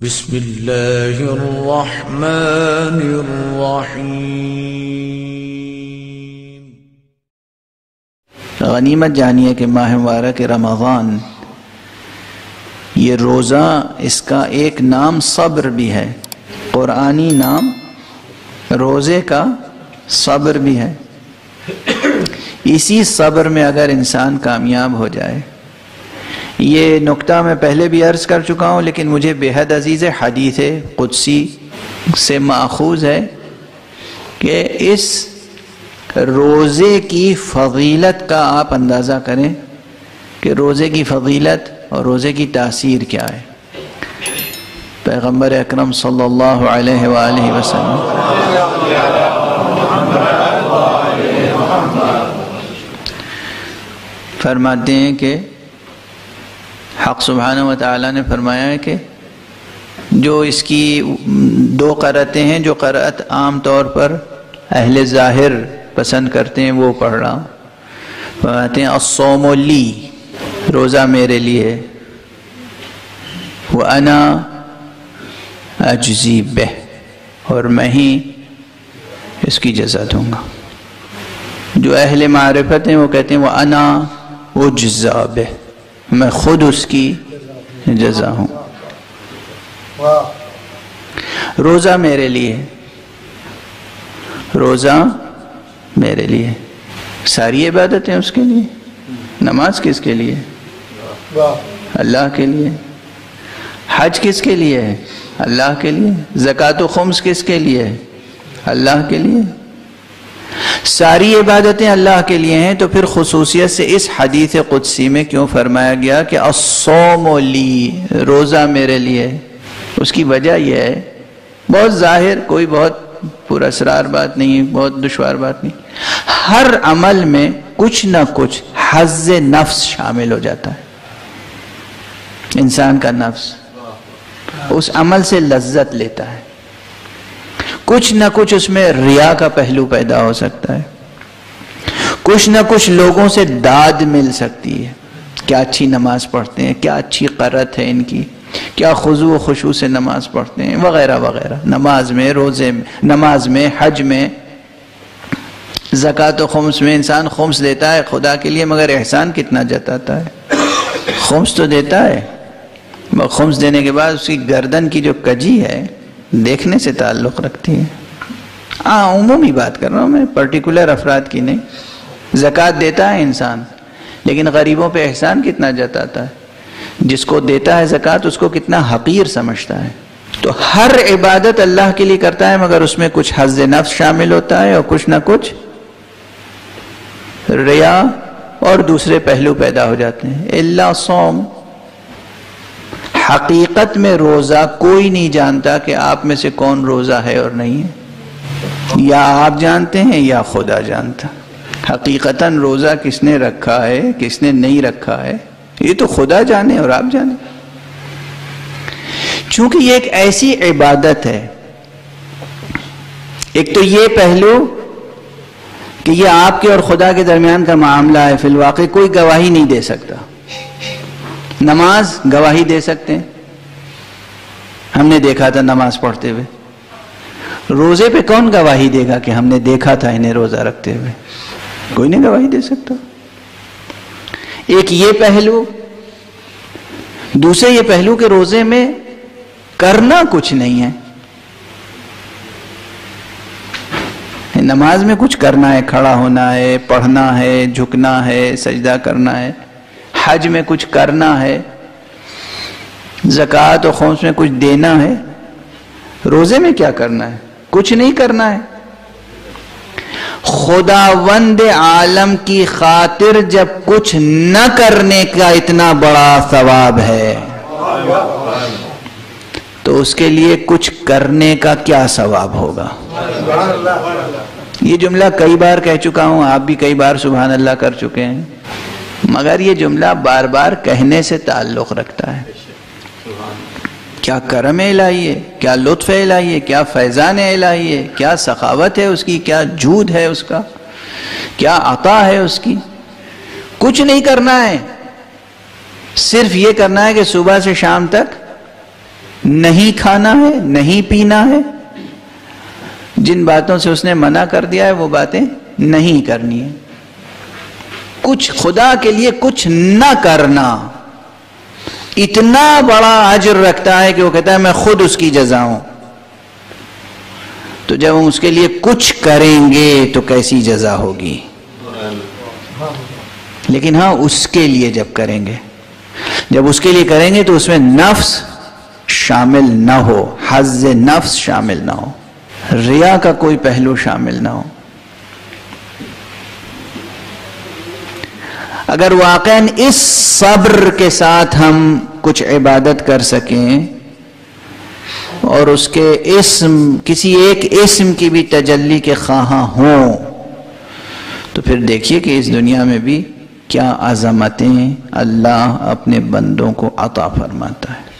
بسم اللہ الرحمن الرحیم۔ غنیمت جانیے کہ ماہ مبارک رمضان، یہ روزہ، اس کا ایک نام صبر بھی ہے، قرآنی نام روزے کا صبر بھی ہے۔ اسی صبر میں اگر انسان کامیاب ہو جائے، یہ نکتہ میں پہلے بھی عرض کر چکا ہوں لیکن مجھے بے حد عزیز ہے، حدیث قدسی سے ماخوذ ہے کہ اس روزے کی فضیلت کا آپ اندازہ کریں کہ روزے کی فضیلت اور روزے کی تاثیر کیا ہے۔ پیغمبر اکرم صلی اللہ علیہ وآلہ وسلم فرماتے ہیں کہ حق سبحانہ وتعالی نے فرمایا ہے کہ جو اس کی دو قرأتیں ہیں، جو قرأت عام طور پر اہل ظاہر پسند کرتے ہیں وہ پڑھ رہا ہوں۔ فرماتے ہیں الصوم لی، روزہ میرے لیے، وَأَنَا أَجْزِي بِهِ، اور میں ہی اس کی جزا دوں گا۔ جو اہل معرفت ہیں وہ کہتے ہیں وَأَنَا أُجْزَى بِهِ، میں خود اس کی جزا ہوں۔ روزہ میرے لیے، روزہ میرے لیے، ساری عبادتیں اس کے لیے۔ نماز کس کے لیے؟ اللہ کے لیے۔ حج کس کے لیے ہے؟ اللہ کے لیے۔ زکوٰۃ و خمس کس کے لیے ہے؟ اللہ کے لیے۔ ساری عبادتیں اللہ کے لیے ہیں، تو پھر خصوصیت سے اس حدیث قدسی میں کیوں فرمایا گیا کہ الصوم لی، روزہ میرے لیے؟ اس کی وجہ یہ ہے، بہت ظاہر، کوئی بہت پورا اسرار بات نہیں ہے، بہت دشوار بات نہیں۔ ہر عمل میں کچھ نہ کچھ حظ نفس شامل ہو جاتا ہے۔ انسان کا نفس اس عمل سے لذت لیتا ہے، کچھ نہ کچھ اس میں ریا کا پہلو پیدا ہو سکتا ہے، کچھ نہ کچھ لوگوں سے داد مل سکتی ہے، کیا اچھی نماز پڑھتے ہیں، کیا اچھی قرأت ہے ان کی، کیا خضوع و خشوع سے نماز پڑھتے ہیں، وغیرہ وغیرہ۔ نماز میں، روزے میں، نماز میں، حج میں، زکوٰۃ و خمس میں انسان خمس دیتا ہے خدا کے لیے، مگر احسان کتنا جتاتا ہے؟ خمس تو دیتا ہے، مگر خمس دینے کے بعد اس کی گردن کی جو کجی ہے دیکھنے سے تعلق رکھتی ہے۔ عمومی بات کر رہا ہوں میں، پرٹیکولر افراد کی نہیں۔ زکوٰۃ دیتا ہے انسان، لیکن غریبوں پہ احسان کتنا جتاتا ہے؟ جس کو دیتا ہے زکوٰۃ اس کو کتنا حقیر سمجھتا ہے۔ تو ہر عبادت اللہ کے لیے کرتا ہے، مگر اس میں کچھ حظ نفس شامل ہوتا ہے اور کچھ نہ کچھ ریا اور دوسرے پہلو پیدا ہو جاتے ہیں۔ الا صوم، حقیقت میں روزہ کوئی نہیں جانتا کہ آپ میں سے کون روزہ ہے اور نہیں ہے، یا آپ جانتے ہیں یا خدا جانتا۔ حقیقتاً روزہ کس نے رکھا ہے، کس نے نہیں رکھا ہے، یہ تو خدا جانے اور آپ جانے۔ چونکہ یہ ایک ایسی عبادت ہے، ایک تو یہ پہلو کہ یہ آپ کے اور خدا کے درمیان کا معاملہ ہے، فی الواقع کوئی گواہی نہیں دے سکتا۔ نماز گواہی دے سکتے ہیں، ہم نے دیکھا تھا نماز پڑھتے ہوئے۔ روزے پہ کون گواہی دے گا کہ ہم نے دیکھا تھا انہیں روزہ رکھتے ہوئے؟ کوئی نہیں گواہی دے سکتا۔ ایک یہ پہلو، دوسرے یہ پہلو کہ روزے میں کرنا کچھ نہیں ہے۔ نماز میں کچھ کرنا ہے، کھڑا ہونا ہے، پڑھنا ہے، جھکنا ہے، سجدہ کرنا ہے۔ حج میں کچھ کرنا ہے، زکوٰۃ و خمس میں کچھ دینا ہے۔ روزے میں کیا کرنا ہے؟ کچھ نہیں کرنا ہے۔ خداوند عالم کی خاطر جب کچھ نہ کرنے کا اتنا بڑا ثواب ہے تو اس کے لیے کچھ کرنے کا کیا ثواب ہوگا؟ یہ جملہ کئی بار کہہ چکا ہوں، آپ بھی کئی بار سبحان اللہ کر چکے ہیں، مگر یہ جملہ بار بار کہنے سے تعلق رکھتا ہے۔ کیا کرم الہی ہے، کیا لطف الہی ہے، کیا فیضان الہی ہے، کیا سخاوت ہے اس کی، کیا جود ہے اس کا، کیا عطا ہے اس کی۔ کچھ نہیں کرنا ہے، صرف یہ کرنا ہے کہ صبح سے شام تک نہیں کھانا ہے، نہیں پینا ہے، جن باتوں سے اس نے منع کر دیا ہے وہ باتیں نہیں کرنی ہے. کچھ خدا کے لیے کچھ نہ کرنا اتنا بڑا اجر رکھتا ہے کہ وہ کہتا ہے میں خود اس کی جزا ہوں. تو جب ہم اس کے لیے کچھ کریں گے تو کیسی جزا ہوگی. لیکن ہاں اس کے لیے جب کریں گے، جب اس کے لیے کریں گے تو اس میں نفس شامل نہ ہو، حظ نفس شامل نہ ہو، ریا کا کوئی پہلو شامل نہ ہو. اگر واقعاً اس صبر کے ساتھ ہم کچھ عبادت کر سکیں اور اس کے اسم، کسی ایک اسم کی بھی تجلی کے خواہاں ہوں، تو پھر دیکھیے کہ اس دنیا میں بھی کیا عظمتیں اللہ اپنے بندوں کو عطا فرماتا ہے.